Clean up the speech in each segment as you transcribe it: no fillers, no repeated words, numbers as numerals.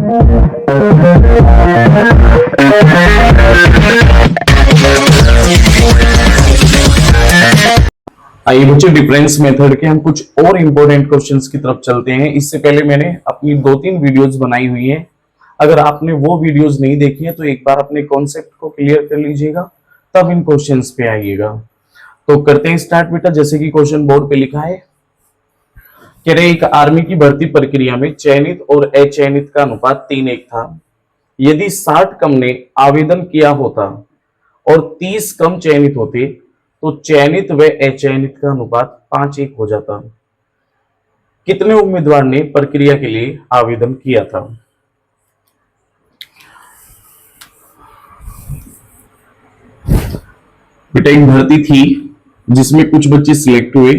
आइए बच्चों, difference method के हम कुछ और इंपॉर्टेंट क्वेश्चंस की तरफ चलते हैं। इससे पहले मैंने अपनी 2-3 वीडियोस बनाई हुई हैं। अगर आपने वो वीडियोस नहीं देखी है तो एक बार अपने कॉन्सेप्ट को क्लियर कर लीजिएगा, तब इन क्वेश्चंस पे आइएगा। तो करते हैं स्टार्ट बेटा। जैसे कि क्वेश्चन बोर्ड पे लिखा है, कह रहे एक आर्मी की भर्ती प्रक्रिया में चयनित और अचयनित का अनुपात 3:1 था। यदि 60 कम ने आवेदन किया होता और 30 कम चयनित होते तो चयनित व अचयनित का अनुपात 5:1 हो जाता। कितने उम्मीदवार ने प्रक्रिया के लिए आवेदन किया था? बेटा एक भर्ती थी जिसमें कुछ बच्चे सिलेक्ट हुए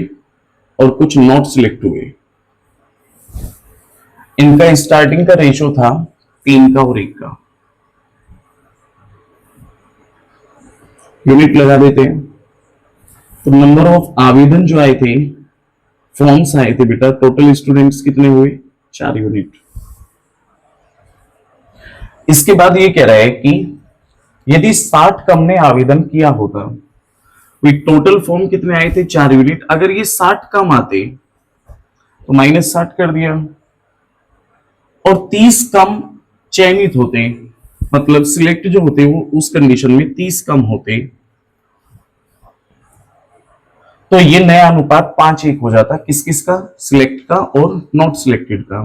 और कुछ नॉट सिलेक्ट हुए। इनका स्टार्टिंग का रेशो था 3 का और 1 का। यूनिट लगा देते हैं। तो नंबर ऑफ आवेदन जो आए थे, फॉर्म्स आए थे बेटा, टोटल स्टूडेंट्स कितने हुए? 4 यूनिट। इसके बाद ये कह रहा है कि यदि 60 कम ने आवेदन किया होता, टोटल फॉर्म कितने आए थे? 4 यूनिट। अगर ये 60 कम आते तो -60 कर दिया, और 30 कम चयनित होते, मतलब सिलेक्ट जो होते वो उस कंडीशन में 30 कम होते, तो ये नया अनुपात 5:1 हो जाता। किस किस का? सिलेक्ट का और नॉट सिलेक्टेड का।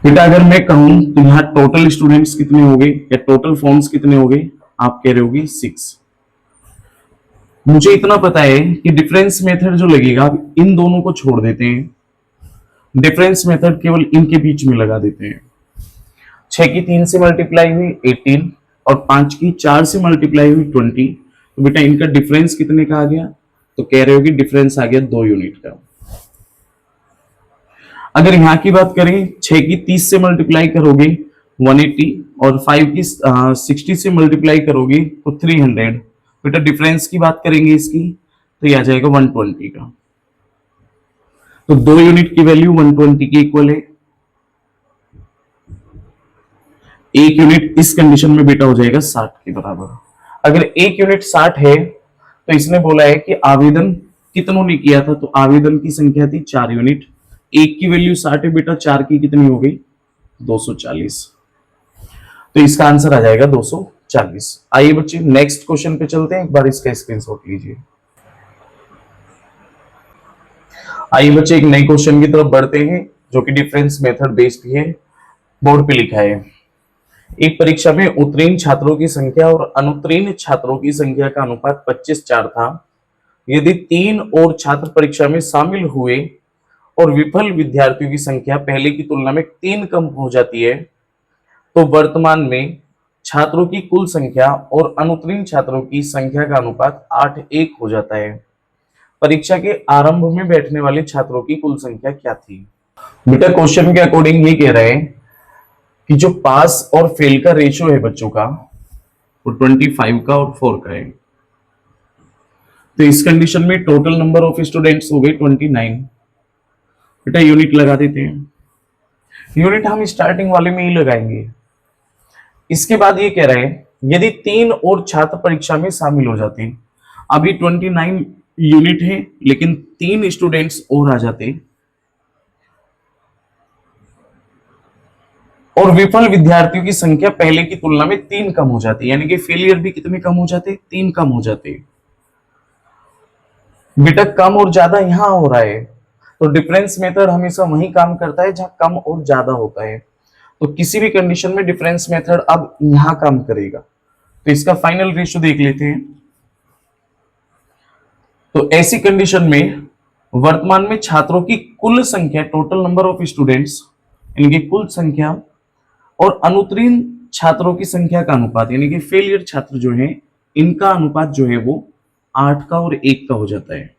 बेटा अगर मैं कहूं तो यहां टोटल स्टूडेंट्स कितने हो गए या टोटल फॉर्म्स कितने हो गए? आप कह रहे होगे 6। मुझे इतना पता है कि डिफरेंस मेथड जो लगेगा, इन दोनों को छोड़ देते हैं, डिफरेंस मेथड केवल इनके बीच में लगा देते हैं। 6 की 3 से मल्टीप्लाई हुई 18 और 5 की 4 से मल्टीप्लाई हुई 20। तो बेटा इनका डिफरेंस कितने का आ गया? तो कह रहे हो कि डिफरेंस आ गया 2 यूनिट का। अगर यहां की बात करें, 6 की 30 से मल्टीप्लाई करोगे 180 और 5 की 60 से मल्टीप्लाई करोगे तो 300। बेटा डिफरेंस की बात करेंगे इसकी तो ये आ जाएगा 120 का। तो 2 यूनिट की वैल्यू 120 के इक्वल है। 1 यूनिट इस कंडीशन में बेटा हो जाएगा 60 के बराबर। अगर 1 यूनिट 60 है तो इसने बोला है कि आवेदन कितनों ने किया था, तो आवेदन की संख्या थी 4 यूनिट। 1 की वैल्यू 60 है बेटा, 4 की कितनी हो गई? 240। तो इसका आंसर आ जाएगा 240। आइए बच्चे नेक्स्ट क्वेश्चन पे चलते हैं। एक बार इसका स्क्रीनशॉट लीजिए। आइए बच्चे एक नए क्वेश्चन की तरफ बढ़ते हैं जो कि डिफरेंस मेथड बेस्ड है। बोर्ड पे लिखा है, एक परीक्षा में उत्तीर्ण छात्रों की संख्या और अनुत्तीर्ण छात्रों की संख्या का अनुपात 25:4 था। यदि 3 और छात्र परीक्षा में शामिल हुए और विफल विद्यार्थियों की संख्या पहले की तुलना में 3 कम हो जाती है, तो वर्तमान में छात्रों की कुल संख्या और अनुत्तीर्ण छात्रों की संख्या का अनुपात 8:1 हो जाता है। परीक्षा के आरंभ में बैठने वाले छात्रों की कुल संख्या क्या थी? बेटा क्वेश्चन के अकॉर्डिंग ये कह रहे हैं कि जो पास और फेल का रेशियो है बच्चों का, वो 25 का और 4 का है। तो इस कंडीशन में टोटल नंबर ऑफ स्टूडेंट्स हो गए 29। बेटा यूनिट लगा देते हैं। यूनिट हम स्टार्टिंग वाले में ही लगाएंगे। इसके बाद ये कह रहे हैं यदि 3 और छात्र परीक्षा में शामिल हो जाते, अभी 29 यूनिट है लेकिन 3 स्टूडेंट्स और आ जाते, और विफल विद्यार्थियों की संख्या पहले की तुलना में 3 कम हो जाती, यानी कि फेलियर भी कितने कम हो जाते? 3 कम हो जाते। बेटा कम और ज्यादा यहां हो रहा है, तो डिफरेंस मेथड हमेशा वही काम करता है जहां कम और ज्यादा होता है। तो किसी भी कंडीशन में डिफरेंस मेथड अब यहां काम करेगा। तो इसका फाइनल रेशियो देख लेते हैं। तो ऐसी कंडीशन में वर्तमान में छात्रों की कुल संख्या, टोटल नंबर ऑफ स्टूडेंट्स, इनकी कुल संख्या और अनुत्तीर्ण छात्रों की संख्या का अनुपात, यानी कि फेलियर छात्र जो है, इनका अनुपात जो है वो 8 का और 1 का हो जाता है।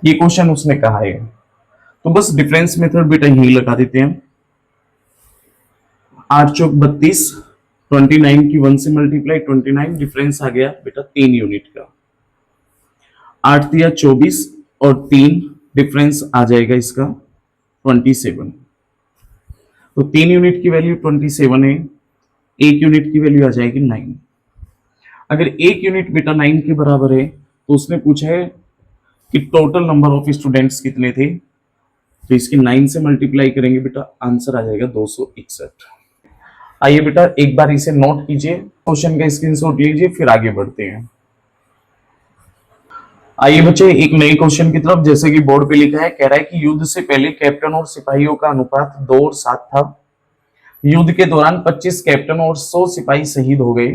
ये क्वेश्चन उसने कहा है। तो बस डिफरेंस मेथड बेटा यही लगा देते हैं। 8 चौक 32, 29 की 1 से मल्टीप्लाई 29, डिफरेंस आ गया बेटा 3 यूनिट का। 8 दिया 24, और 3 डिफरेंस आ जाएगा इसका 27। तो 3 यूनिट की वैल्यू 27 है, 1 यूनिट की वैल्यू आ जाएगी 9। अगर 1 यूनिट बेटा 9 के बराबर है तो उसने पूछा है कि टोटल नंबर ऑफ स्टूडेंट्स कितने थे, तो इसकी 9 से मल्टीप्लाई करेंगे बेटा, आंसर आ जाएगा 261। आइए बेटा एक बार इसे नोट कीजिए, क्वेश्चन का स्क्रीनशॉट लीजिए, फिर आगे बढ़ते हैं। आइए बच्चे एक नए क्वेश्चन की तरफ। जैसे कि बोर्ड पे लिखा है, कह रहा है कि युद्ध से पहले कैप्टन और सिपाहियों का अनुपात 2 और 7 था। युद्ध के दौरान 25 कैप्टन और 100 सिपाही शहीद हो गए।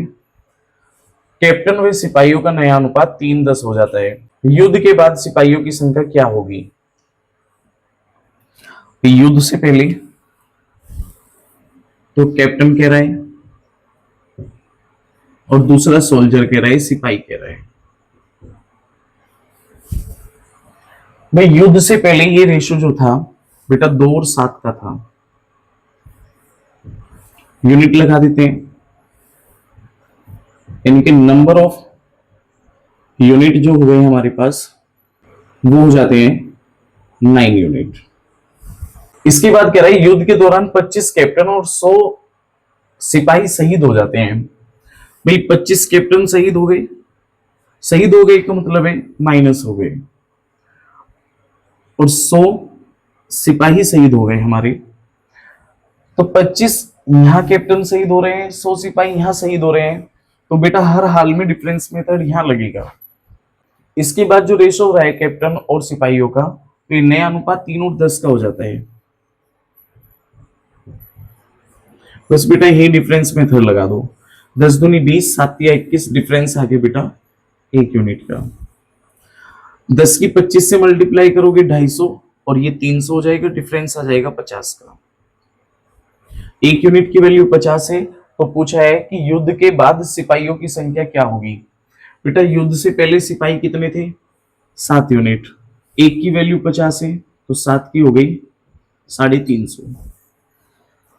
कैप्टन व सिपाहियों का नया अनुपात 3:10 हो जाता है। युद्ध के बाद सिपाहियों की संख्या क्या होगी? तो युद्ध से पहले तो कैप्टन कह रहा है और दूसरा सोल्जर कह रहा है, सिपाही कह रहा है। भाई युद्ध से पहले ये रेशो जो था बेटा 2 और 7 का था। यूनिट लगा देते हैं, इनके नंबर ऑफ यूनिट जो हो गए हमारे पास वो हो जाते हैं 9 यूनिट। इसके बाद कह रहा है युद्ध के दौरान 25 कैप्टन और 100 सिपाही शहीद हो जाते हैं। भाई 25 कैप्टन शहीद हो गए, शहीद हो गए का मतलब है माइनस हो गए, और 100 सिपाही शहीद हो गए हमारे। तो 25 यहां कैप्टन शहीद हो रहे हैं, 100 सिपाही यहां शहीद हो रहे हैं, तो बेटा हर हाल में डिफरेंस मेथड यहां लगेगा। इसके बाद जो रेशो हो रहा है कैप्टन और सिपाहियों का, तो नया अनुपात 3 और 10 का हो जाता है। बस बेटा यही डिफरेंस मेथड लगा दो। 10 दूनी 20, 7 या 21, डिफरेंस आ गया बेटा 1 यूनिट का। 10 की 25 से मल्टीप्लाई करोगे 250 और ये 300 हो जाएगा, डिफरेंस आ जाएगा 50 का। 1 यूनिट की वैल्यू 50 है, तो पूछा है कि युद्ध के बाद सिपाहियों की संख्या क्या होगी। बेटा युद्ध से पहले सिपाही कितने थे? 7 यूनिट। 1 की वैल्यू 50 है तो 7 की हो गई 350।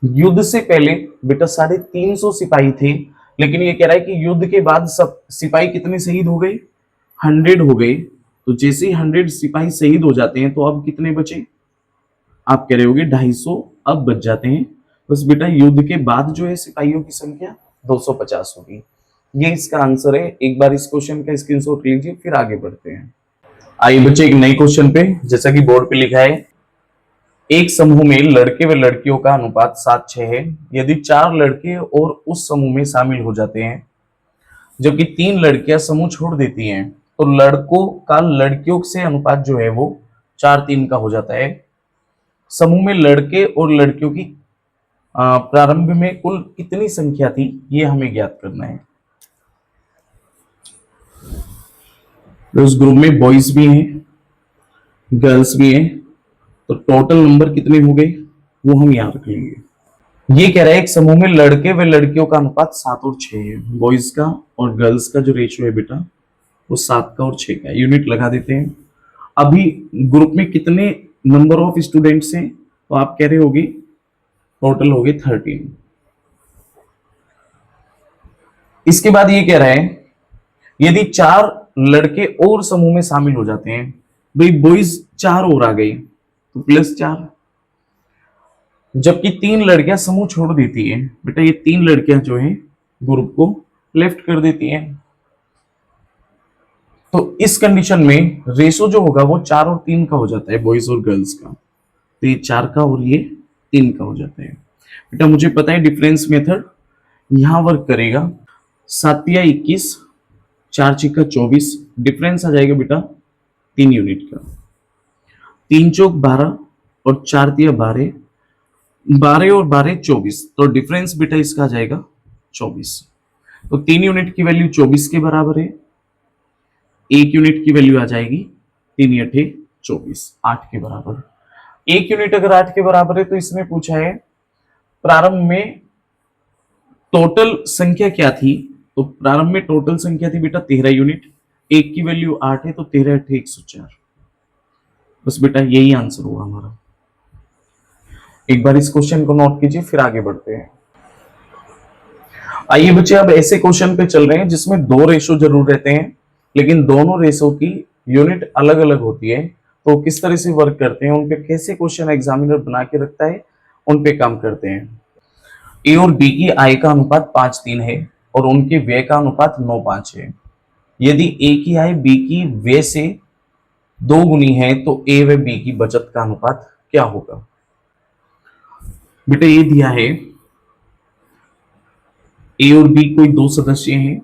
युद्ध से पहले बेटा 350 सिपाही थे, लेकिन ये कह रहा है कि युद्ध के बाद सब सिपाही कितने शहीद हो गए? 100 हो गए। तो जैसे ही 100 सिपाही शहीद हो जाते हैं तो अब कितने बचे? आप कह रहे होगे 250 अब बच जाते हैं। बस बेटा युद्ध के बाद जो है सिपाहियों की संख्या 250 होगी। ये इसका आंसर है। एक बार इस क्वेश्चन का स्क्रीनशॉट लीजिए, फिर आगे बढ़ते हैं। आइए बच्चे एक नए क्वेश्चन पे। जैसा कि बोर्ड पे लिखा है, एक समूह में लड़के व लड़कियों का अनुपात 7:6 है। यदि 4 लड़के और उस समूह में शामिल हो जाते हैं जबकि 3 लड़कियां समूह छोड़ देती हैं, तो लड़कों का लड़कियों से अनुपात जो है वो 4:3 का हो जाता है। समूह में लड़के और लड़कियों की प्रारंभ में कुल कितनी संख्या थी, ये हमें ज्ञात करना है। उस ग्रुप में बॉयज भी हैं, गर्ल्स भी हैं, तो टोटल नंबर कितने हो गए वो हम याद रख लेंगे। ये कह रहा है एक समूह में लड़के व लड़कियों का अनुपात 7 और 6 है। बॉयज का और गर्ल्स का जो रेशियो है बेटा वो 7 का और 6 का। यूनिट लगा देते हैं। अभी ग्रुप में कितने नंबर ऑफ स्टूडेंट्स हैं, तो आप कह रहे होगे टोटल हो गए 13। इसके बाद ये कह रहा है यदि 4 लड़के और समूह में शामिल हो जाते हैं, भाई बॉयज 4 और आ गई तो +4, जबकि 3 लड़कियां समूह छोड़ देती है। बेटा ये 3 लड़कियां जो है ग्रुप को लेफ्ट कर देती हैं, तो इस कंडीशन में रेशो जो होगा वो 4 और 3 का हो जाता है, बॉयज और गर्ल्स का। तो ये 4 का और ये 3 का हो जाता है। बेटा मुझे पता है डिफरेंस मेथड यहां वर्क करेगा। 7 या 21, 4 6 24, डिफरेंस आ जाएगा बेटा 3 यूनिट का। 3 चौक 12 और 4 तिया 12, 12 और 12 24, तो डिफरेंस बेटा इसका आ जाएगा 24। तो 3 यूनिट की वैल्यू 24 के बराबर है। 1 यूनिट की वैल्यू आ जाएगी 3 8 24, 8 के बराबर। 1 यूनिट अगर 8 के बराबर है तो इसमें पूछा है प्रारंभ में टोटल संख्या क्या थी, तो प्रारंभ में टोटल संख्या थी बेटा 13 यूनिट। 1 की वैल्यू 8 है तो 13 8 104। बस बेटा यही आंसर होगा हमारा। एक बार इस क्वेश्चन को नोट कीजिए, फिर आगे बढ़ते हैं। आइए बच्चे अब ऐसे क्वेश्चन पे चल रहे हैं जिसमें 2 रेशो जरूर रहते हैं, लेकिन दोनों रेशो की यूनिट अलग अलग होती है, तो किस तरह से वर्क करते हैं, उन पे कैसे क्वेश्चन एग्जामिनर बना के रखता है, उन पे काम करते हैं। ए और बी की आय का अनुपात 5:3 है और उनके व्यय का अनुपात 9:5 है। यदि ए की आय बी की व्यय से 2 गुनी है तो ए व बी की बचत का अनुपात क्या होगा। बेटा ये दिया है, ए और बी कोई दो सदस्य हैं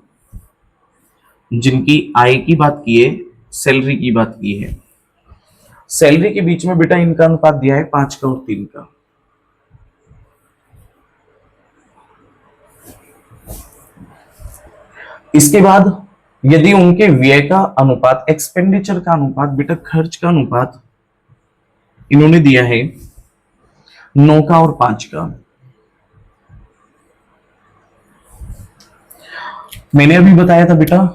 जिनकी आय की बात की है, सैलरी की बात की है। सैलरी के बीच में बेटा इनका अनुपात दिया है 5 का और 3 का। इसके बाद यदि उनके व्यय का अनुपात, एक्सपेंडिचर का अनुपात, बेटा खर्च का अनुपात इन्होंने दिया है 9 का और 5 का। मैंने अभी बताया था बेटा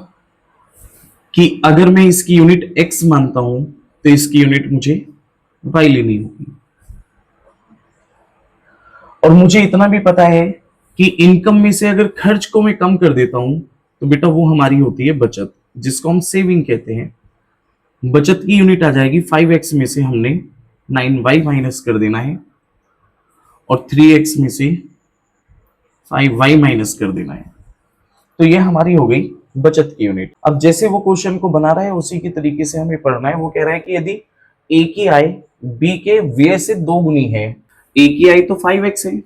कि अगर मैं इसकी यूनिट x मानता हूं तो इसकी यूनिट मुझे y लेनी होगी। और मुझे इतना भी पता है कि इनकम में से अगर खर्च को मैं कम कर देता हूं तो बेटा वो हमारी होती है बचत, जिसको हम सेविंग कहते हैं। बचत की यूनिट आ जाएगी 5x में से हमने 9y माइनस कर देना है और 3x में से 5y माइनस कर देना है। तो ये हमारी हो गई बचत की यूनिट। अब जैसे वो क्वेश्चन को बना रहा है उसी के तरीके से हमें पढ़ना है। वो कह रहा है कि यदि ए की आय बी के व्यय से 2 गुनी है, ए की आय तो 5x है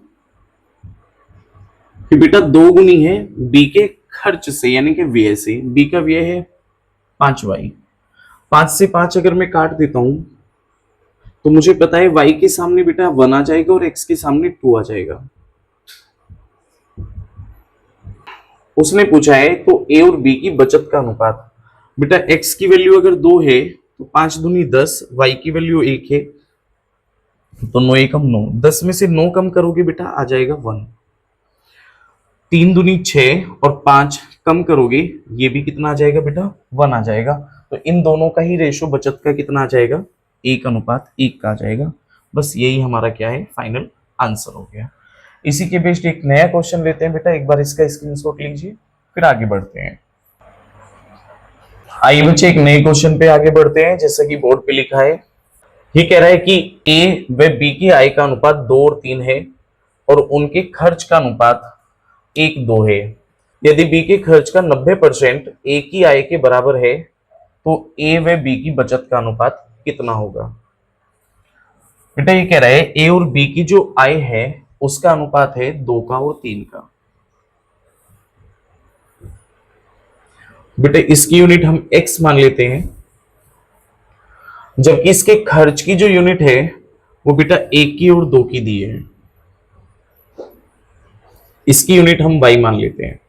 कि बेटा 2 गुनी है बी के खर्च से यानी कि व्यय से। बी का व्यय है 5y। 5 से 5 अगर मैं काट देता हूं तो मुझे पता है y के सामने बेटा 1 आ जाएगा और x के सामने 2 आ जाएगा। उसने पूछा है तो ए और बी की बचत का अनुपात। बेटा x की वैल्यू अगर 2 है तो 5 दूनी 10, y की वैल्यू 1 है तो 9 एकम 9, 10 में से 9 कम करोगे बेटा आ जाएगा 1। 3 दूनी 6 और 5 कम करोगे ये भी कितना आ जाएगा बेटा 1 आ जाएगा। तो इन दोनों का ही रेशो बचत का कितना आ जाएगा 1:1 का आ जाएगा। बस यही हमारा क्या है फाइनल आंसर हो गया। इसी के बेस्ड एक नया क्वेश्चन लेते हैं बेटा, एक बार इसका स्क्रीनशॉट लीजिए फिर आगे बढ़ते हैं। आइए बच्चे एक नए क्वेश्चन पे आगे बढ़ते हैं। जैसा कि बोर्ड पे लिखा है, ये कह रहा है कि ए व बी की आय का अनुपात 2 और 3 है और उनके खर्च का अनुपात 1:2 है। यदि बी के खर्च का 90% ए की आय के बराबर है तो ए व बी की बचत का अनुपात कितना होगा। बेटा ये कह रहा है ए और बी की जो आय है उसका अनुपात है 2 का और 3 का। बेटा इसकी यूनिट हम x मान लेते हैं, जबकि इसके खर्च की जो यूनिट है वो बेटा 1 की और 2 की दी है। इसकी यूनिट हम y मान लेते हैं।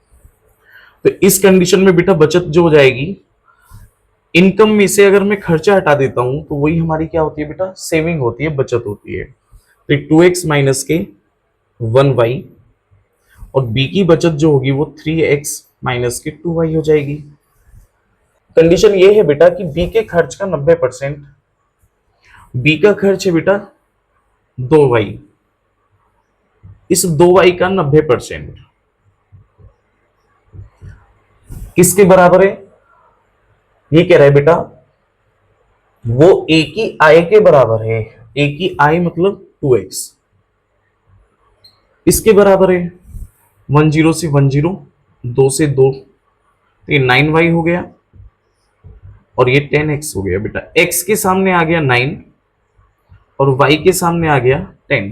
तो इस कंडीशन में बेटा बचत जो हो जाएगी, इनकम में से अगर मैं खर्चा हटा देता हूं तो वही हमारी क्या होती है बेटा सेविंग होती है, बचत होती है। तो 2x माइनस के 1y और b की बचत जो होगी वो 3x माइनस के 2y हो जाएगी। कंडीशन ये है बेटा कि b के खर्च का 90%, b का खर्च है बेटा 2y, इस 2y का 90% किसके बराबर है। ये कह रहा है बेटा वो a की आय के बराबर है। a की आय मतलब 2x, इसके बराबर है 10 से 10, 2 से 2, तो ये 9y हो गया और ये 10x हो गया। बेटा x के सामने आ गया 9 और y के सामने आ गया 10।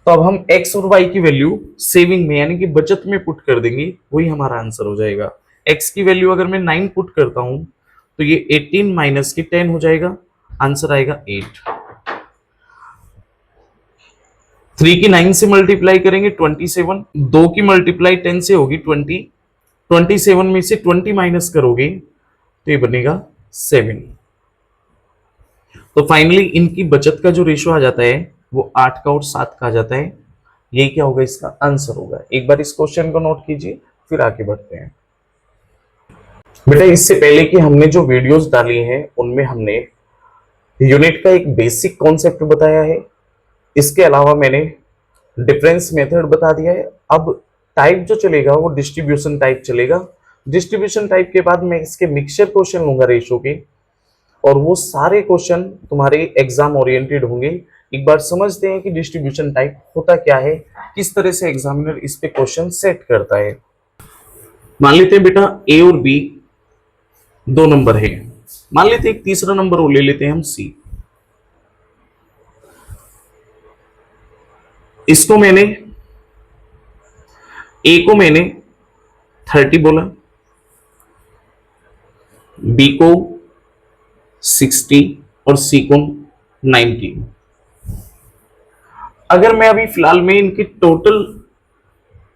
तो अब हम x और y की वैल्यू सेविंग में यानी कि बचत में पुट कर देंगे, वही हमारा आंसर हो जाएगा। x की वैल्यू अगर मैं 9 पुट करता हूं तो ये 18 माइनस के 10 हो जाएगा, आंसर आएगा 8। 3 की 9 से मल्टीप्लाई करेंगे 27, 2 की मल्टीप्लाई 10 से होगी 20, 27 में से 20 माइनस करोगे तो ये बनेगा 7। तो फाइनली इनकी बचत का जो रेशो आ जाता है वो 8 का और 7 का आ जाता है। यही क्या होगा इसका आंसर होगा। एक बार इस क्वेश्चन को नोट कीजिए फिर आगे बढ़ते हैं। बेटा इससे पहले कि हमने जो वीडियोस डाली हैं उनमें हमने यूनिट का एक बेसिक कॉन्सेप्ट बताया है, इसके अलावा मैंने डिफरेंस मेथड बता दिया है। अब टाइप जो चलेगा वो डिस्ट्रीब्यूशन टाइप चलेगा, डिस्ट्रीब्यूशन टाइप के बाद मैं इसके मिक्सचर क्वेश्चन लूंगा रेशो के, और वो सारे क्वेश्चन तुम्हारे एग्जाम ओरिएंटेड होंगे। एक बार समझते हैं कि डिस्ट्रीब्यूशन टाइप होता क्या है, किस तरह से एग्जामिनर इस पे क्वेश्चन सेट करता है। मान लेते हैं बेटा ए और बी दो नंबर है, मान लेते हैं एक तीसरा नंबर वो ले लेते हैं हम सी। इसको मैंने ए को मैंने 30 बोला, बी को 60 और सी को 90। अगर मैं अभी फिलहाल में इनके टोटल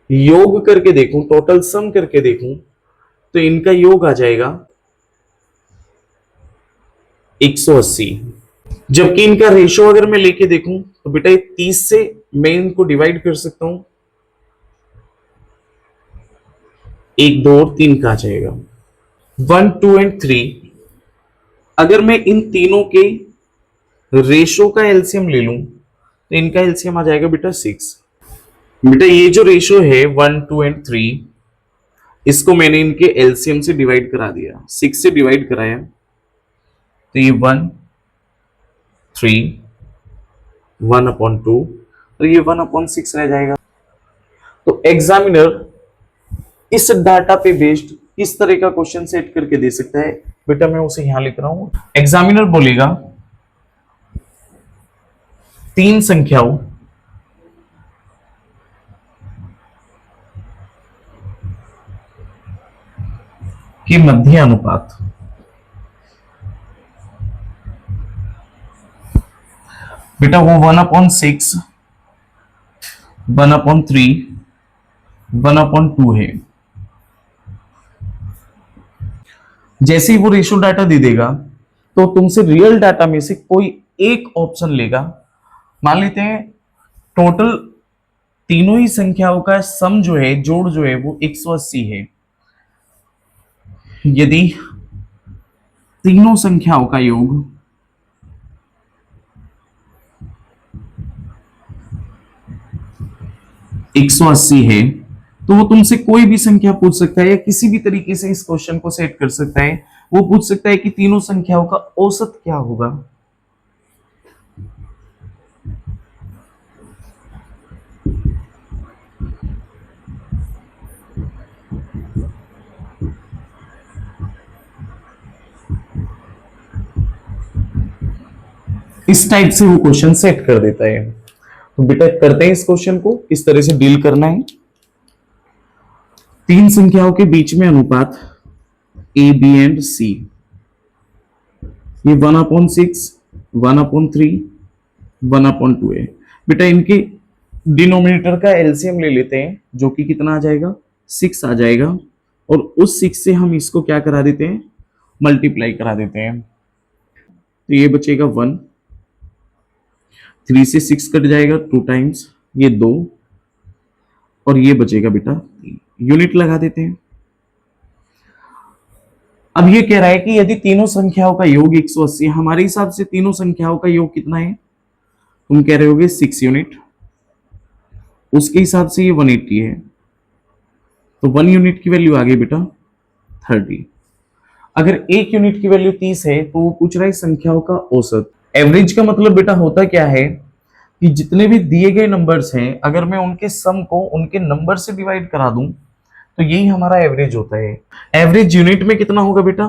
योग करके देखूं, टोटल सम करके देखूं, तो इनका योग आ जाएगा 180। जबकि इनका रेशो अगर मैं लेके देखूं तो बेटा ये 30 से मैं इनको डिवाइड कर सकता हूं, 1 2 और 3 का आ जाएगा 1 2 एंड 3। अगर मैं इन तीनों के रेशो का एलसीएम ले लूं तो इनका एलसीएम आ जाएगा बेटा 6। बेटा ये जो रेशो है 1 2 एंड 3, इसको मैंने इनके एलसीएम से डिवाइड करा दिया, 6 से डिवाइड कराया, तो ये 1 3 1/2 और ये 1/6 रह जाएगा। तो एग्जामिनर इस डाटा पे बेस्ड किस तरह का क्वेश्चन सेट करके दे सकता है बेटा, मैं उसे यहां लिख रहा हूं। एग्जामिनर बोलेगा 3 संख्याओं के मध्य अनुपात, बेटा वो 1/6 1/3 1/2 है। जैसे ही वो रेशो डाटा दे देगा तो तुमसे रियल डाटा में से कोई एक ऑप्शन लेगा। मान लेते हैं टोटल तीनों ही संख्याओं का सम जो है, जोड़ जो है वो 180 है। यदि तीनों संख्याओं का योग 180 है तो वो तुमसे कोई भी संख्या पूछ सकता है, या किसी भी तरीके से इस क्वेश्चन को सेट कर सकता है। वो पूछ सकता है कि तीनों संख्याओं का औसत क्या होगा। इस टाइप से वो क्वेश्चन सेट कर देता है। तो बेटा करते हैं इस क्वेश्चन को, इस तरह से डील करना है। तीन संख्याओं के बीच में अनुपात ए बी एंड सी, ये 1/6 1/3 1/2 है। बेटा इनके डिनोमिनेटर का एलसीएम ले लेते हैं, जो कि कितना आ जाएगा 6 आ जाएगा, और उस 6 से हम इसको क्या करा देते हैं, मल्टीप्लाई करा देते हैं। तो ये बचेगा 1, 3 से 6 कट जाएगा 2 टाइम्स, ये 2, और ये बचेगा बेटा 3। यूनिट लगा देते हैं। अब ये कह रहा है कि यदि तीनों संख्याओं का योग 180, हमारे हिसाब से तीनों संख्याओं का योग कितना है, तुम कह रहे होगे 6 यूनिट, उसके हिसाब से ये 180 है, तो 1 यूनिट की वैल्यू आ गई बेटा 30। अगर 1 यूनिट की वैल्यू 30 है तो वो पूछ रहा है संख्याओं का औसत। एवरेज का मतलब बेटा होता क्या है कि जितने भी दिए गए नंबर्स हैं, अगर मैं उनके सम को उनके नंबर से डिवाइड करा दूं तो यही हमारा एवरेज होता है। एवरेज यूनिट में कितना होगा बेटा,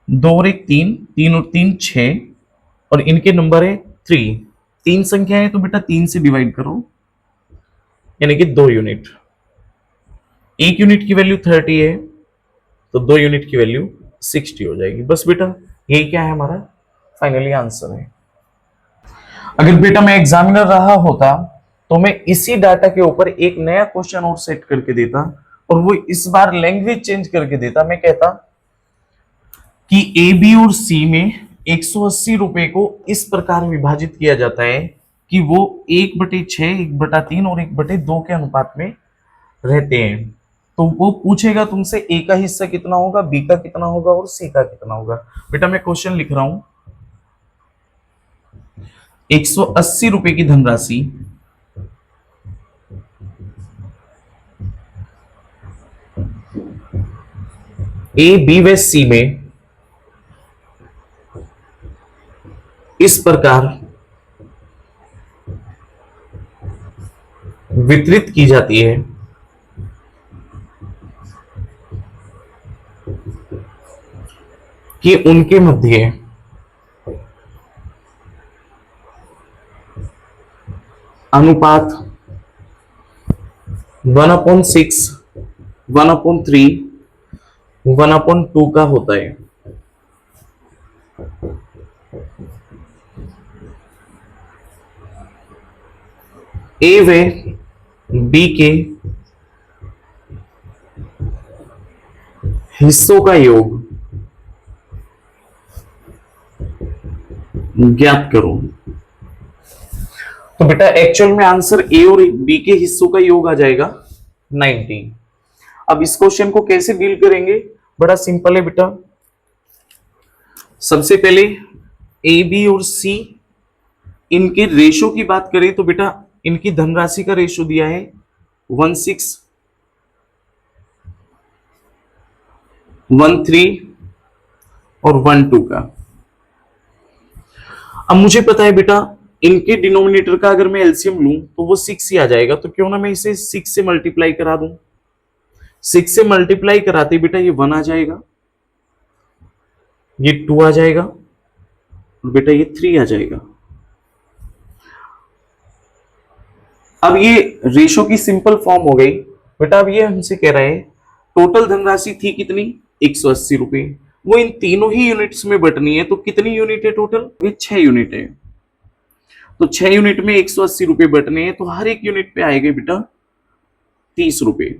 2 और 1 3, 3 और 3 6, और इनके नंबर है 3। 3 संख्या है तो बेटा 3 से डिवाइड करो, यानी कि 2 यूनिट। 1 यूनिट की वैल्यू 30 है तो 2 यूनिट की वैल्यू 60 हो जाएगी। बस बेटा यही क्या है, हमारा फाइनली आंसर है। अगर बेटा मैं एग्जामिनर रहा होता तो मैं इसी डाटा के ऊपर एक नया क्वेश्चन और सेट करके देता, और वो इस बार लैंग्वेज चेंज करके देता। मैं कहता कि ए बी और सी में 180 रुपए को इस प्रकार विभाजित किया जाता है कि वो 1/6 1/3 और 1/2 के अनुपात में रहते हैं। तो वो पूछेगा तुमसे ए का हिस्सा कितना होगा, बी का कितना होगा और सी का कितना होगा। बेटा मैं क्वेश्चन लिख रहा हूं, 180 रुपए की धनराशि ए बी व सी में इस प्रकार वितरित की जाती है कि उनके मध्य अनुपात 1/6, 1/3, 1/2 का होता है। ए व बी के हिस्सों का योग ज्ञात करो। तो बेटा एक्चुअल में आंसर ए और बी के हिस्सों का योग आ जाएगा 90। अब इस क्वेश्चन को कैसे डील करेंगे, बड़ा सिंपल है बेटा। सबसे पहले ए बी और सी इनके रेशो की बात करें तो बेटा इनकी धनराशि का रेशो दिया है 16, 13 और 12 का। अब मुझे पता है बेटा इनके डिनोमिनेटर का अगर मैं एलसीएम लूं तो वो 6 ही आ जाएगा, तो क्यों ना मैं इसे 6 से मल्टीप्लाई करा दूं। 6 से मल्टीप्लाई कराते बेटा ये 1 आ जाएगा, ये 2 आ जाएगा और बेटा ये 3 आ जाएगा। अब ये रेशो की सिंपल फॉर्म हो गई बेटा। अब ये हमसे कह रहा है टोटल धनराशि थी कितनी 180 रुपए, वो इन तीनों ही यूनिट्स में बटनी है। तो कितनी यूनिट है टोटल, ये 6 यूनिट है। तो 6 यूनिट में 180 रुपए बटने हैं, तो हर एक यूनिट पे आएगा बेटा 30 रुपए।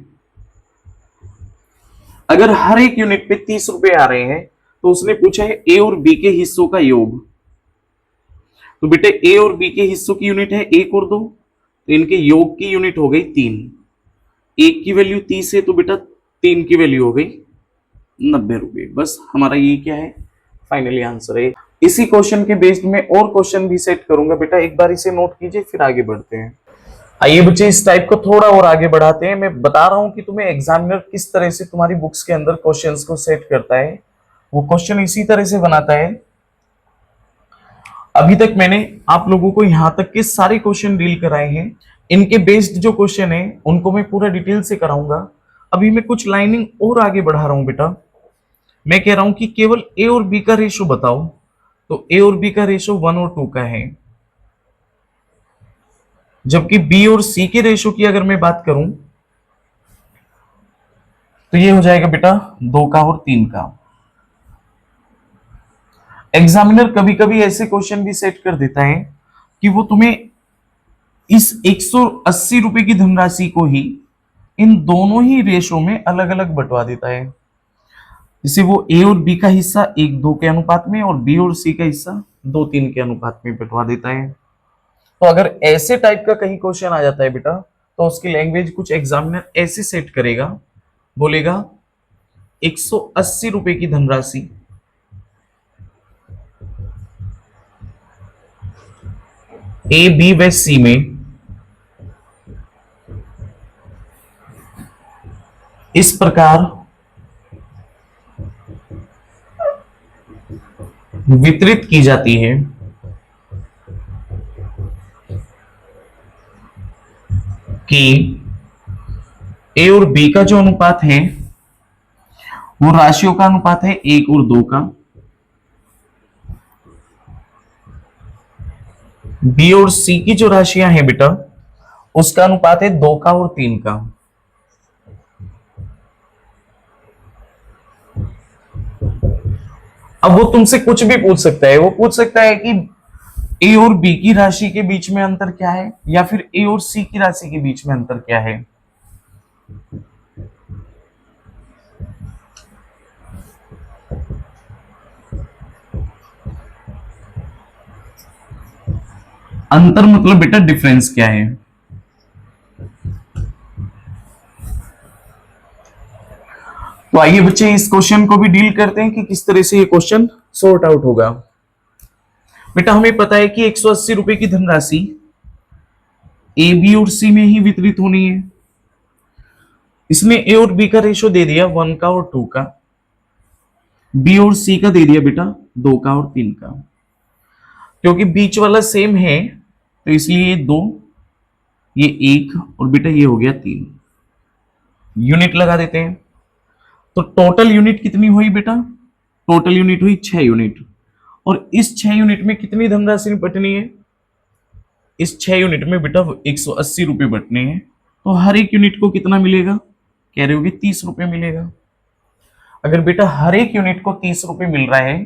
अगर हर एक यूनिट पे 30 रुपए आ रहे हैं तो उसने पूछा है ए और बी के हिस्सों का योग। तो बेटे ए और बी के हिस्सों की यूनिट है 1 और 2, तो इनके योग की यूनिट हो गई 3। 1 की वैल्यू 30 है तो बेटा 3 की वैल्यू हो गई 90 रुपए। बस हमारा ये क्या है, फाइनली आंसर है। इसी क्वेश्चन के बेस्ड में और क्वेश्चन भी सेट करूंगा बेटा, एक बार इसे नोट कीजिए फिर आगे बढ़ते हैं। आइए बच्चे इस टाइप को थोड़ा और आगे बढ़ाते हैं। मैं बता रहा हूं कि तुम्हें एग्जामिनर किस तरह से तुम्हारी बुक्स के अंदर क्वेश्चंस को सेट करता है, वो क्वेश्चन इसी तरह से बनाता है। अभी तक मैंने आप लोगों को यहां तक के सारे क्वेश्चन डील कराए हैं। इनके बेस्ड जो क्वेश्चन है उनको मैं पूरा डिटेल से कराऊंगा। अभी मैं कुछ लाइनिंग और आगे बढ़ा रहा हूं बेटा। मैं कह रहा हूं कि केवल ए और बी का रेशो बताओ, तो ए और बी का रेशो 1 और 2 का है। जबकि बी और सी के रेशो की अगर मैं बात करूं तो ये हो जाएगा बेटा 2 का और 3 का। एग्जामिनर कभी कभी ऐसे क्वेश्चन भी सेट कर देता है कि वो तुम्हें इस 180 रुपए की धनराशि को ही इन दोनों ही रेशो में अलग अलग बंटवा देता है। जैसे वो ए और बी का हिस्सा 1-2 के अनुपात में और बी और सी का हिस्सा 2-3 के अनुपात में बंटवा देता है। तो अगर ऐसे टाइप का कहीं क्वेश्चन आ जाता है बेटा तो उसकी लैंग्वेज कुछ एग्जामिनर ऐसे सेट करेगा, बोलेगा 180 रुपए की धनराशि ए बी व सी में इस प्रकार वितरित की जाती है कि ए और बी का जो अनुपात है वो राशियों का अनुपात है 1 और 2 का, बी और सी की जो राशियां हैं बेटा उसका अनुपात है 2 का और 3 का। अब वो तुमसे कुछ भी पूछ सकता है, वो पूछ सकता है कि ए और बी की राशि के बीच में अंतर क्या है, या फिर ए और सी की राशि के बीच में अंतर क्या है। अंतर मतलब बेटा डिफरेंस क्या है। तो आइए बच्चे इस क्वेश्चन को भी डील करते हैं कि किस तरह से ये क्वेश्चन सॉर्ट आउट होगा। बेटा हमें पता है कि 180 रुपए की धनराशि ए बी और सी में ही वितरित होनी है। इसमें ए और बी का रेशो दे दिया 1 का और 2 का। बी और सी का दे दिया बेटा 2 का और 3 का। क्योंकि बीच वाला सेम है तो इसलिए ये 2, ये 1 और बेटा ये हो गया 3। यूनिट लगा देते हैं। तो टोटल यूनिट कितनी हुई बेटा? टोटल यूनिट हुई 6 यूनिट। और इस 6 यूनिट में कितनी धनराशि बटनी है? इस 6 यूनिट में बेटा 180 रुपए बटने हैं। तो हर एक यूनिट को कितना मिलेगा? कह रहे होगे 30 रुपए मिलेगा। अगर बेटा हर एक यूनिट को 30 रुपए मिल रहा है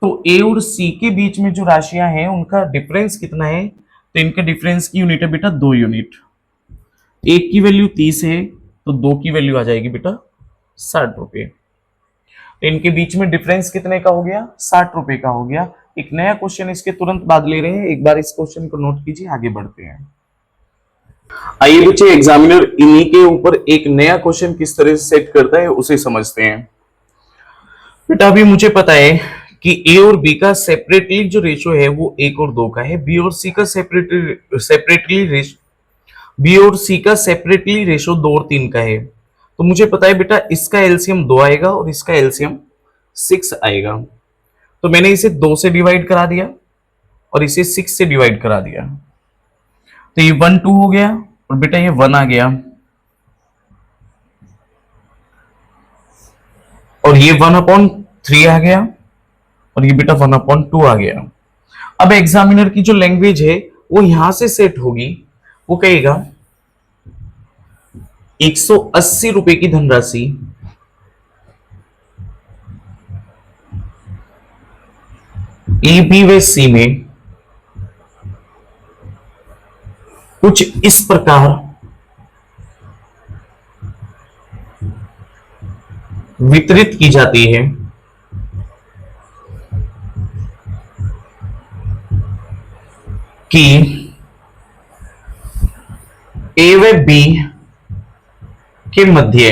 तो ए और सी के बीच में जो राशियां हैं उनका डिफरेंस कितना है? तो इनका डिफरेंस की यूनिट है बेटा 2 यूनिट। एक की वैल्यू 30 है तो 2 की वैल्यू आ जाएगी बेटा 60 रुपए। तो इनके बीच में डिफरेंस कितने का हो गया? 60 रुपए का हो गया। एक नया क्वेश्चन इसके तुरंत बाद ले रहे हैं, एक बार इस क्वेश्चन को नोट कीजिए, आगे बढ़ते हैं। आइए बच्चे, एग्जामिनर इन्हीं के ऊपर एक नया क्वेश्चन किस तरह से सेट करता है उसे समझते हैं। बेटा अभी मुझे पता है कि ए और बी का सेपरेटली जो रेशो है वो 1 और 2 का है। बी और सी का सेपरेटली रेशो 2 और 3 का है। तो मुझे पता है बेटा इसका एलसीएम 2 आएगा और इसका एलसीएम 6 आएगा। तो मैंने इसे 2 से डिवाइड करा दिया और इसे 6 से डिवाइड करा दिया। तो ये 1 2 हो गया और बेटा ये 1 आ गया और ये 1/3 आ गया और ये बेटा 1/2 आ गया। अब एग्जामिनर की जो लैंग्वेज है वो यहां से सेट होगी, वो कहेगा 180 रुपए की धनराशि ए बी व सी में कुछ इस प्रकार वितरित की जाती है कि ए व बी के मध्य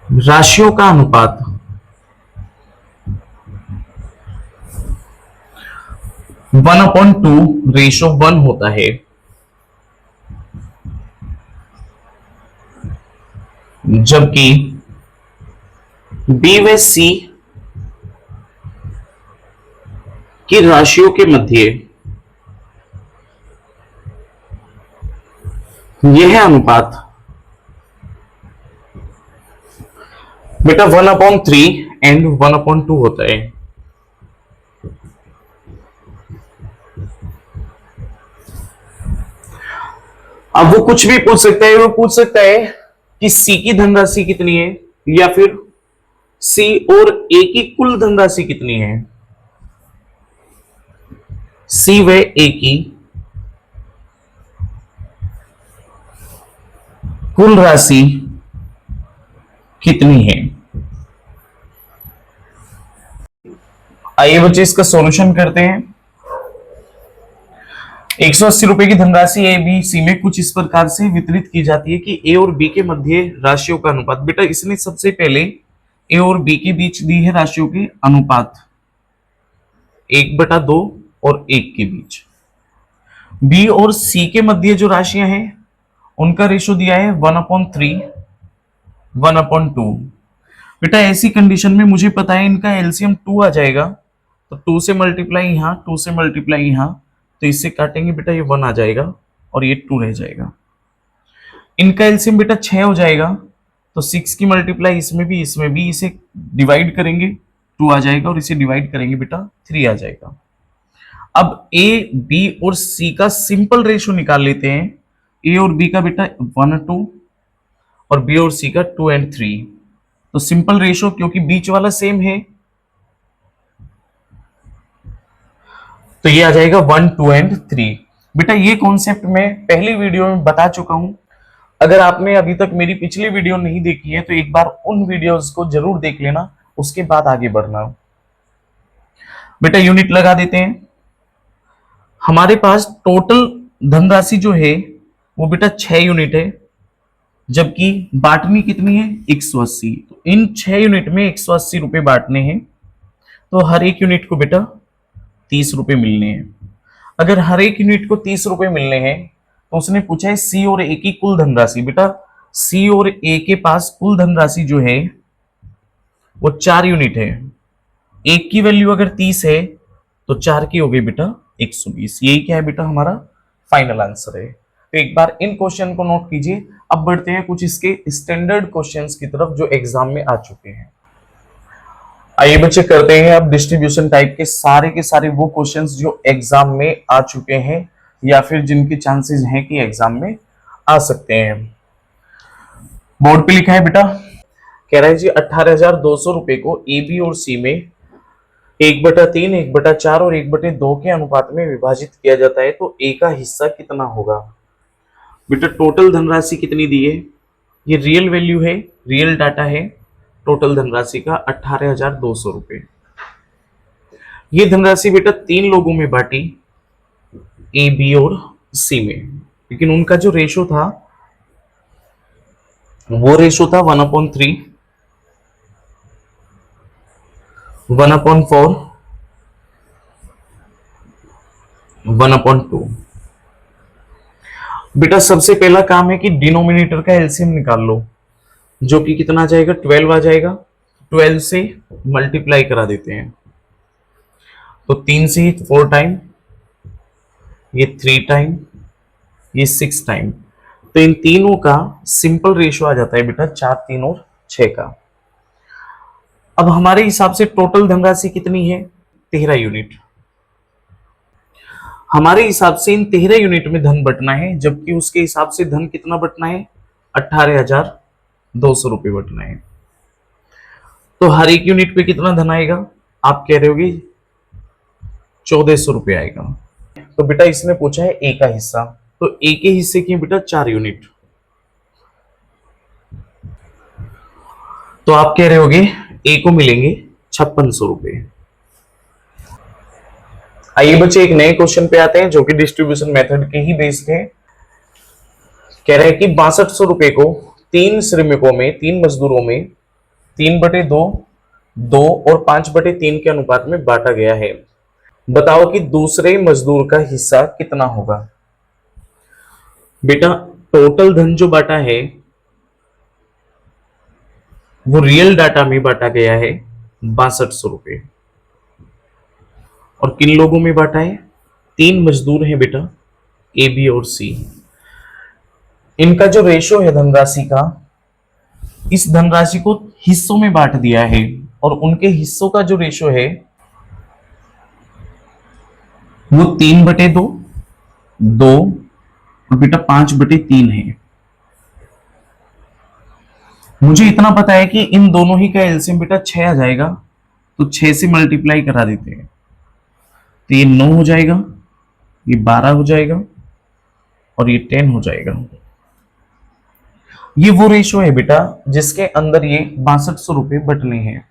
राशियों का अनुपात 1/2 होता है। जबकि बी व सी की राशियों के मध्य यह अनुपात बेटा 1/3 एंड 1/2 होता है। अब वो कुछ भी पूछ सकता है, वो पूछ सकता है कि सी की धनराशि कितनी है या फिर सी और ए की कुल धनराशि कितनी है। सी व ए की कुल राशि कितनी है। आइए बच्चे इसका सॉल्यूशन करते हैं। 180 रुपए की धनराशि ए बी सी में कुछ इस प्रकार से वितरित की जाती है कि ए और बी के मध्य राशियों का अनुपात। बेटा इसने सबसे पहले ए और बी के बीच दी है राशियों के अनुपात 1/2 और 1 के बीच। बी और सी के मध्य जो राशियां हैं उनका रेशो दिया है 1/3 1/2। बेटा ऐसी कंडीशन में मुझे पता है इनका एलसीएम 2 आ जाएगा, तो 2 से मल्टीप्लाई यहां, 2 से मल्टीप्लाई यहां, तो इससे काटेंगे बेटा ये 1 आ जाएगा और ये 2 रह जाएगा। इनका एलसीएम बेटा 6 हो जाएगा, तो 6 की मल्टीप्लाई इसमें भी इसे डिवाइड करेंगे 2 आ जाएगा और इसे डिवाइड करेंगे बेटा 3 आ जाएगा। अब ए बी और सी का सिंपल रेशो निकाल लेते हैं। ए और बी का बेटा 1/2 और बी और सी का 2 और 3। तो सिंपल रेशो क्योंकि बीच वाला सेम है तो ये आ जाएगा 1 2 और 3। बेटा ये कॉन्सेप्ट मैं पहली वीडियो में बता चुका हूं। अगर आपने अभी तक मेरी पिछली वीडियो नहीं देखी है तो एक बार उन वीडियोस को जरूर देख लेना, उसके बाद आगे बढ़ना। बेटा यूनिट लगा देते हैं। हमारे पास टोटल धनराशि जो है वो बेटा 6 यूनिट है, जबकि बांटनी कितनी है 180। तो इन 6 यूनिट में 180 रुपए बांटने हैं, तो हर एक यूनिट को बेटा 30 रुपए मिलने हैं। अगर हर एक यूनिट को 30 रुपए मिलने हैं तो उसने पूछा है सी और ए की कुल धनराशि। बेटा सी और ए के पास कुल धनराशि जो है वो 4 यूनिट है। एक की वैल्यू अगर 30 है तो 4 की हो गई बेटा 120। यही क्या है बेटा हमारा फाइनल आंसर है। तो एक बार इन क्वेश्चन को नोट कीजिए। अब बढ़ते हैं कुछ इसके स्टैंडर्ड क्वेश्चंस की तरफ जो एग्जाम में आ चुके हैं। आइए बच्चे करते हैं अब डिस्ट्रीब्यूशन टाइप के सारे वो क्वेश्चंस जो एग्जाम में आ चुके हैं या फिर जिनके चांसेस हैं कि एग्जाम में आ सकते हैं। बोर्ड पे लिखा है बेटा, कह रहा है जी 18,200 रुपए को ए बी और सी में 1/3, 1/4 और 1/2 के अनुपात में विभाजित किया जाता है तो ए का हिस्सा कितना होगा। बेटा टोटल धनराशि कितनी दी है, ये रियल वैल्यू है, रियल डाटा है। टोटल धनराशि का 18,200 रुपए। ये धनराशि बेटा 3 लोगों में बांटी, ए बी और सी में, लेकिन उनका जो रेशो था वो रेशो था 1/3, 1/4, 1/2। बेटा सबसे पहला काम है कि डिनोमिनेटर का एलसीएम निकाल लो, जो कि कितना आ जाएगा 12 आ जाएगा। 12 से मल्टीप्लाई करा देते हैं तो 3 से 4 टाइम, ये 3 टाइम, ये 6 टाइम। तो इन तीनों का सिंपल रेशियो आ जाता है बेटा 4, 3 और 6 का। अब हमारे हिसाब से टोटल धनराशि कितनी है 13 यूनिट। हमारे हिसाब से इन 13 यूनिट में धन बटना है, जबकि उसके हिसाब से धन कितना बटना है 18,200 रुपये बटना है। तो हर एक यूनिट पे कितना धन आएगा, आप कह रहे होगे 1400 रुपये आएगा। तो बेटा इसने पूछा है ए का हिस्सा, तो ए के हिस्से की बेटा 4 यूनिट, तो आप कह रहे होगे ए को मिलेंगे 5600 रुपये। आइए बच्चे एक नए क्वेश्चन पे आते हैं जो कि डिस्ट्रीब्यूशन मेथड के ही बेस्ड है। कह रहे हैं कि 6200 रुपए को 3 श्रमिकों में, 3 मजदूरों में 3/2, 2 और 5/3 के अनुपात में बांटा गया है। बताओ कि दूसरे मजदूर का हिस्सा कितना होगा। बेटा टोटल धन जो बांटा है वो रियल डाटा में बांटा गया है 6200 रुपये। और किन लोगों में बांटा है, 3 मजदूर हैं बेटा ए बी और सी। इनका जो रेशो है धनराशि का, इस धनराशि को हिस्सों में बांट दिया है और उनके हिस्सों का जो रेशो है वो 3/2, 2 और बेटा 5/3 है। मुझे इतना पता है कि इन दोनों ही का एलसीएम बेटा 6 आ जाएगा, तो 6 से मल्टीप्लाई करा देते हैं तो ये 9 हो जाएगा, ये 12 हो जाएगा और ये 10 हो जाएगा। ये वो रेशो है बेटा जिसके अंदर ये 6200 रुपए बटने हैं।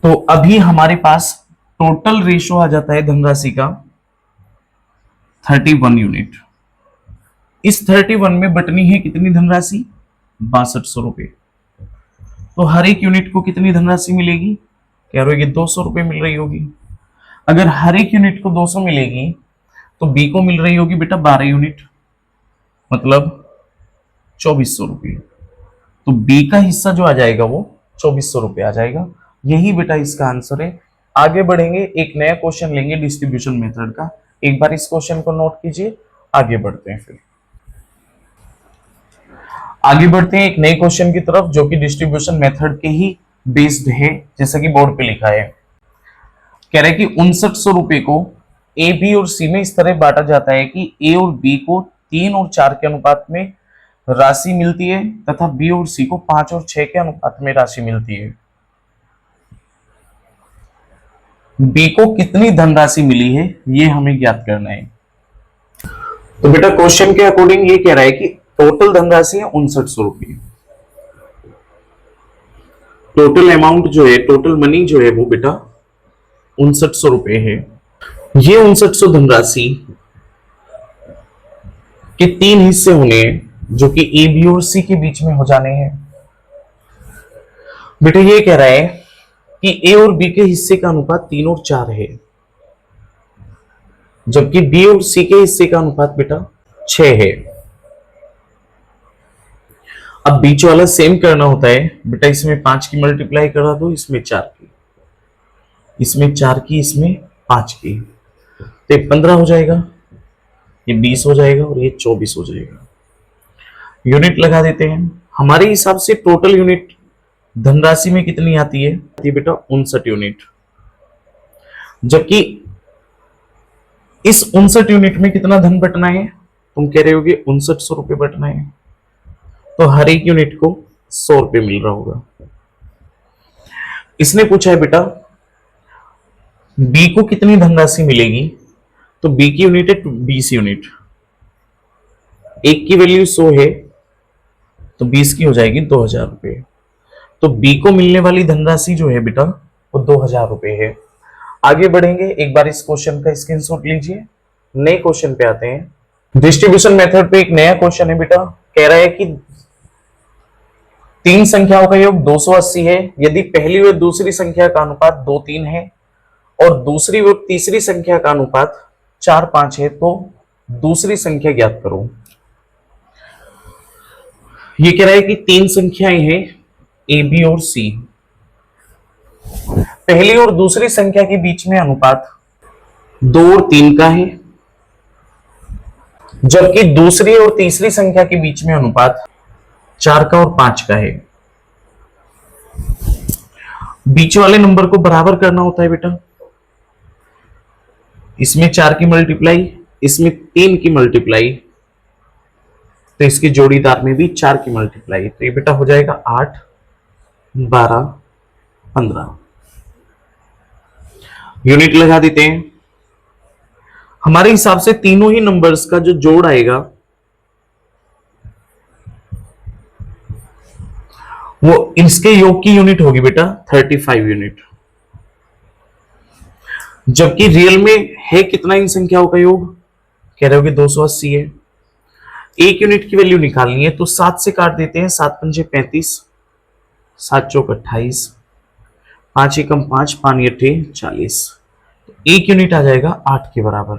तो अभी हमारे पास टोटल रेशो आ जाता है धनराशि का 31 यूनिट। इस 31 में बटनी है कितनी धनराशि 6200 रुपए। तो हर एक यूनिट को कितनी धनराशि मिलेगी, कह रहे हो 200 रुपए मिल रही होगी। अगर हर एक यूनिट को 200 मिलेगी तो बी को मिल रही होगी बेटा 12 यूनिट, मतलब 2400 रुपये। तो बी का हिस्सा जो आ जाएगा वो 2400 रुपये आ जाएगा। यही बेटा इसका आंसर है। आगे बढ़ेंगे, एक नया क्वेश्चन लेंगे डिस्ट्रीब्यूशन मेथड का। एक बार इस क्वेश्चन को नोट कीजिए, आगे बढ़ते हैं। फिर आगे बढ़ते हैं एक नए क्वेश्चन की तरफ जो कि डिस्ट्रीब्यूशन मेथड के ही बेस्ड है, जैसा कि बोर्ड पे लिखा है। कह रहे हैं कि 5900 रुपए को ए बी और सी में इस तरह बांटा जाता है कि ए और बी को 3 और 4 के अनुपात में राशि मिलती है तथा बी और सी को 5 और 6 के अनुपात में राशि मिलती है। बी को कितनी धनराशि मिली है ये हमें ज्ञात करना है। तो बेटा क्वेश्चन के अकॉर्डिंग ये कह रहा है कि टोटल धनराशि है 5900 रुपये। टोटल अमाउंट जो है, टोटल मनी जो है वो बेटा 5900 रुपये है। ये 5900 धनराशि के 3 हिस्से होने हैं जो कि ए बी और सी के बीच में हो जाने हैं। बेटा ये कह रहा है कि ए और बी के हिस्से का अनुपात 3 और 4 है, जबकि बी और सी के हिस्से का अनुपात बेटा 6 है। अब बीच वाला सेम करना होता है बेटा, इसमें 5 की मल्टीप्लाई करा दो, इसमें 4 की, इसमें 4 की, इसमें 5 की, तो ये 15 हो जाएगा, ये 20 हो जाएगा और ये 24 हो जाएगा। यूनिट लगा देते हैं। हमारे हिसाब से टोटल यूनिट धनराशि में कितनी आती है बेटा? 59 यूनिट। जबकि इस 59 यूनिट में कितना धन बटना है? तुम कह रहे होगे 5900 रुपए बटना है, तो हर एक यूनिट को 100 रुपए मिल रहा होगा। इसने पूछा है बेटा बी को कितनी धनराशि मिलेगी, तो बी की यूनिट है 20 यूनिट, एक की वैल्यू 100 है तो 20 की हो जाएगी 2000 रुपए। तो बी को मिलने वाली धनराशि जो है बेटा वो 2000 रुपए है। आगे बढ़ेंगे, एक बार इस क्वेश्चन का स्क्रीनशॉट लीजिए। नए क्वेश्चन पे आते हैं। डिस्ट्रीब्यूशन मेथड पे एक नया क्वेश्चन है बेटा, कह रहा है कि तीन संख्याओं का योग 280 है यदि पहली व दूसरी संख्या का अनुपात 2-3 है और दूसरी व तीसरी संख्या का अनुपात 4-5 है, तो दूसरी संख्या ज्ञात करो। ये कह रहा है कि तीन संख्याएं हैं ए, बी और सी। पहली और दूसरी संख्या के बीच में अनुपात 2 और 3 का है, जबकि दूसरी और तीसरी संख्या के बीच में अनुपात 4 का और 5 का है। बीच वाले नंबर को बराबर करना होता है बेटा। इसमें 4 की मल्टीप्लाई, इसमें 3 की मल्टीप्लाई, तो इसके जोड़ीदार में भी 4 की मल्टीप्लाई, तो ये बेटा हो जाएगा 8, 12, 15। यूनिट लगा देते हैं। हमारे हिसाब से तीनों ही नंबर्स का जो जोड़ आएगा वो इसके योग की यूनिट होगी बेटा 35 यूनिट। जबकि रियल में है कितना इन संख्याओं का योग? कह रहे हो कि 280 है। एक यूनिट की वैल्यू निकालनी है तो 7 से काट देते हैं, 7 पंजे 35, 7 चौक 28, 5 एकम 5, 5 अट्ठे 40, एक यूनिट आ जाएगा 8 के बराबर।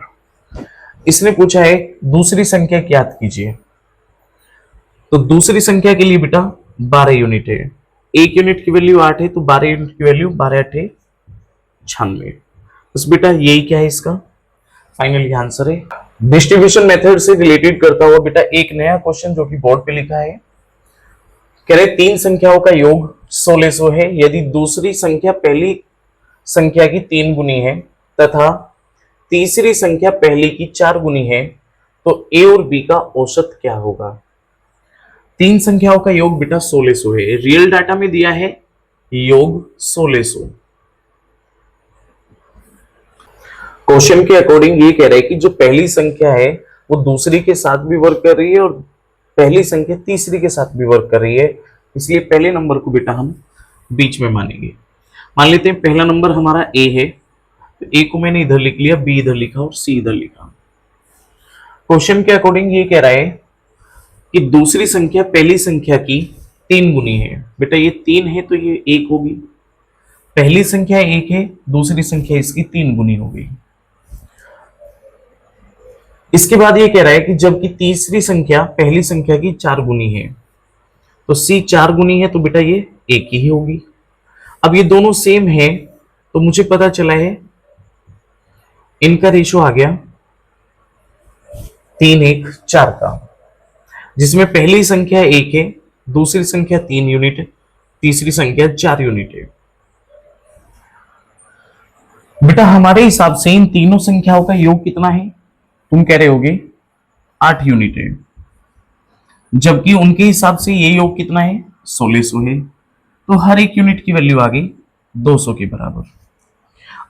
इसने पूछा है दूसरी संख्या ज्ञात कीजिए, तो दूसरी संख्या के लिए बेटा 12 यूनिट है। एक यूनिट की वैल्यू 8 है तो 12 यूनिट की वैल्यू 12 अट्ठे 96। बस बेटा यही क्या है इसका फाइनल आंसर है। डिस्ट्रीब्यूशन मेथड से रिलेटेड करता हुआ बेटा एक नया क्वेश्चन जो कि बोर्ड पे लिखा है, कह रहे तीन संख्याओं का योग 1600 है यदि दूसरी संख्या पहली संख्या की 3 गुनी है तथा तीसरी संख्या पहली की 4 गुनी है, तो ए और बी का औसत क्या होगा? तीन संख्याओं का योग बेटा 1600 है। रियल डाटा में दिया है योग 1600। क्वेश्चन के अकॉर्डिंग ये कह रहा है कि जो पहली संख्या है वो दूसरी के साथ भी वर्क कर रही है और पहली संख्या तीसरी के साथ भी वर्क कर रही है, इसलिए पहले नंबर को बेटा हम बीच में मानेंगे। मान लेते हैं पहला नंबर हमारा ए है, तो ए को मैंने इधर लिख लिया, बी इधर लिखा और सी इधर लिखा। क्वेश्चन के अकॉर्डिंग ये कह रहा है कि दूसरी संख्या पहली संख्या की 3 गुनी है। बेटा ये 3 है तो ये 1 होगी, पहली संख्या 1 है, दूसरी संख्या इसकी 3 गुनी हो गई। इसके बाद ये कह रहा है कि जबकि तीसरी संख्या पहली संख्या की 4 गुनी है, तो सी 4 गुनी है तो बेटा ये 1 ही होगी। अब ये दोनों सेम है तो मुझे पता चला है इनका रेशो आ गया 3, 1, 4 का, जिसमें पहली संख्या 1 है, दूसरी संख्या 3 यूनिट है, तीसरी संख्या 4 यूनिट है। बेटा हमारे हिसाब से इन तीनों संख्याओं का योग कितना है? तुम कह रहे होगे 8 यूनिट है, जबकि उनके हिसाब से ये योग कितना है? 1600 है, तो हर एक यूनिट की वैल्यू आ गई 200 के बराबर।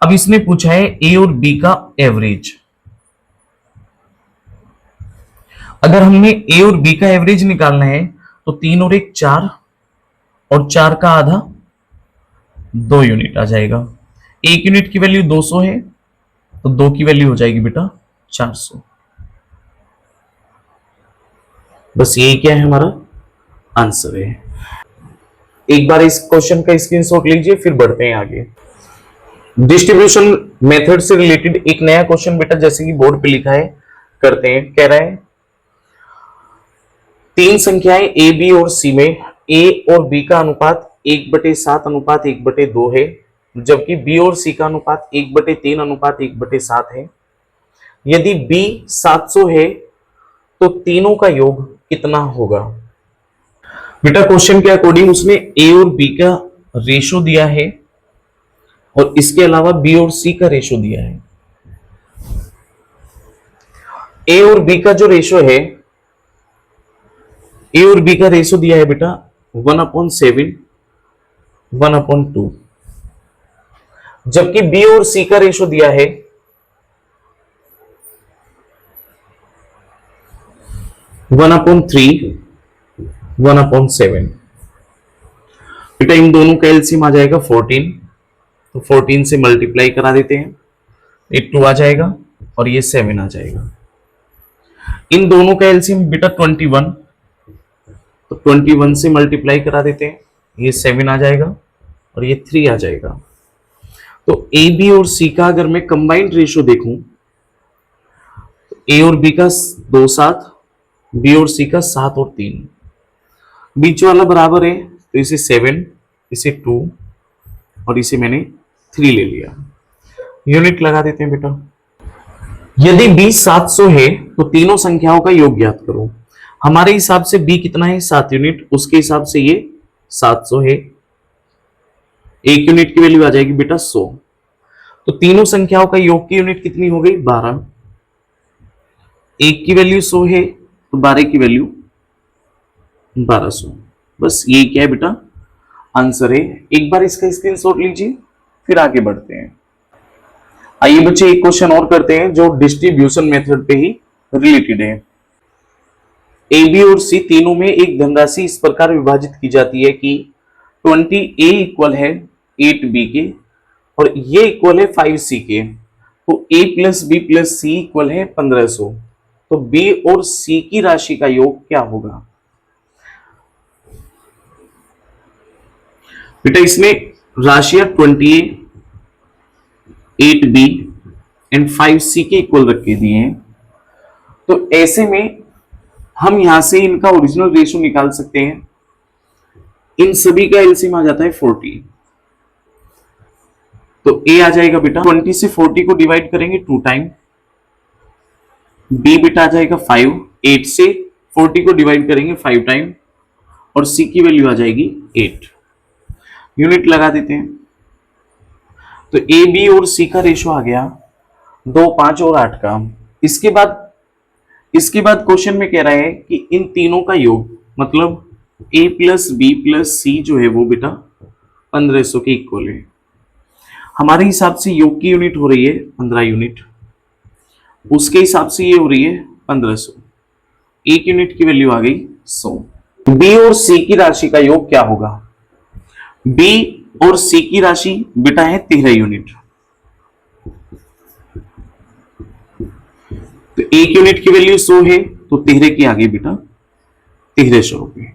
अब इसने पूछा है ए और बी का एवरेज। अगर हमने ए और बी का एवरेज निकालना है तो 3 और 1 4 और 4 का आधा 2 यूनिट आ जाएगा। एक यूनिट की वैल्यू 200 है तो 2 की वैल्यू हो जाएगी बेटा 400। बस यही क्या है हमारा आंसर है। एक बार इस क्वेश्चन का स्क्रीनशॉट लीजिए, फिर बढ़ते हैं आगे। डिस्ट्रीब्यूशन मेथड से रिलेटेड एक नया क्वेश्चन बेटा जैसे कि बोर्ड पे लिखा है करते हैं। कह रहा है तीन संख्याएं ए बी और सी में ए और बी का अनुपात 1/7 अनुपात 1/2 है, जबकि बी और सी का अनुपात 1/3 अनुपात 1/7 है। यदि बी 700 है तो तीनों का योग कितना होगा? बेटा क्वेश्चन के अकॉर्डिंग उसने ए और बी का रेशो दिया है और इसके अलावा बी और सी का रेशो दिया है। ए और बी का जो रेशो है, ए और बी का रेशो दिया है बेटा 1/7 1/2, जबकि बी और सी का रेशो दिया है 1/3 1/7। बेटा इन दोनों का एलसीएम आ जाएगा 14, तो 14 से मल्टीप्लाई करा देते हैं, एक 2 आ जाएगा और ये 7 आ जाएगा। इन दोनों का एलसीएम बेटा 21, तो 21 से मल्टीप्लाई करा देते हैं, ये 7 आ जाएगा और ये 3 आ जाएगा। तो ए बी और सी का अगर मैं कंबाइंड रेशो देखूं तो ए और बी का 2 7, बी और सी का 7 और 3, बीच वाला बराबर है तो इसे 7, इसे 2 और इसे मैंने 3 ले लिया। यूनिट लगा देते हैं बेटा। यदि b 700 है तो तीनों संख्याओं का योग ज्ञात करो। हमारे हिसाब से b कितना है 7 यूनिट, उसके हिसाब से ये 700 है। एक यूनिट की वैल्यू आ जाएगी बेटा 100, तो तीनों संख्याओं का योग की यूनिट कितनी हो गई 12। एक की वैल्यू 100 है तो 12 की वैल्यू 1200। बस ये क्या है बेटा आंसर है। एक बार इसका स्क्रीनशॉट लीजिए, फिर आगे बढ़ते हैं। आइए बच्चे एक क्वेश्चन और करते हैं जो डिस्ट्रीब्यूशन मेथड पे ही रिलेटेड है। ए बी और सी तीनों में एक धनराशि इस प्रकार विभाजित की जाती है कि 20A इक्वल है 8B के और ये इक्वल है 5C के, तो A plus B plus C equal है 1500। तो B और C की राशि का योग क्या होगा? बेटा इसमें राशियां 20A 8B एंड 5C के इक्वल रख के दिए हैं, तो ऐसे में हम यहां से इनका ओरिजिनल रेशो निकाल सकते हैं। इन सभी का एलसीएम आ जाता है 40, तो A आ जाएगा बेटा 20 से 40 को डिवाइड करेंगे 2 टाइम, B बेटा आ जाएगा 5, 8 से 40 को डिवाइड करेंगे 5 टाइम और C की वैल्यू आ जाएगी 8। यूनिट लगा देते हैं, तो ए बी और सी का रेशो आ गया 2 5 और 8 का। इसके बाद क्वेश्चन में कह रहा है कि इन तीनों का योग मतलब ए प्लस बी प्लस सी जो है वो बेटा 1500 के इक्वल है। हमारे हिसाब से योग की यूनिट हो रही है 15 यूनिट, उसके हिसाब से ये हो रही है 1500। एक यूनिट की वैल्यू आ गई 100। बी और सी की राशि का योग क्या होगा? बी और सी की राशि बेटा है 13 यूनिट, तो एक यूनिट की वैल्यू 100 है तो 13 की आ गई बेटा 1300 रुपए।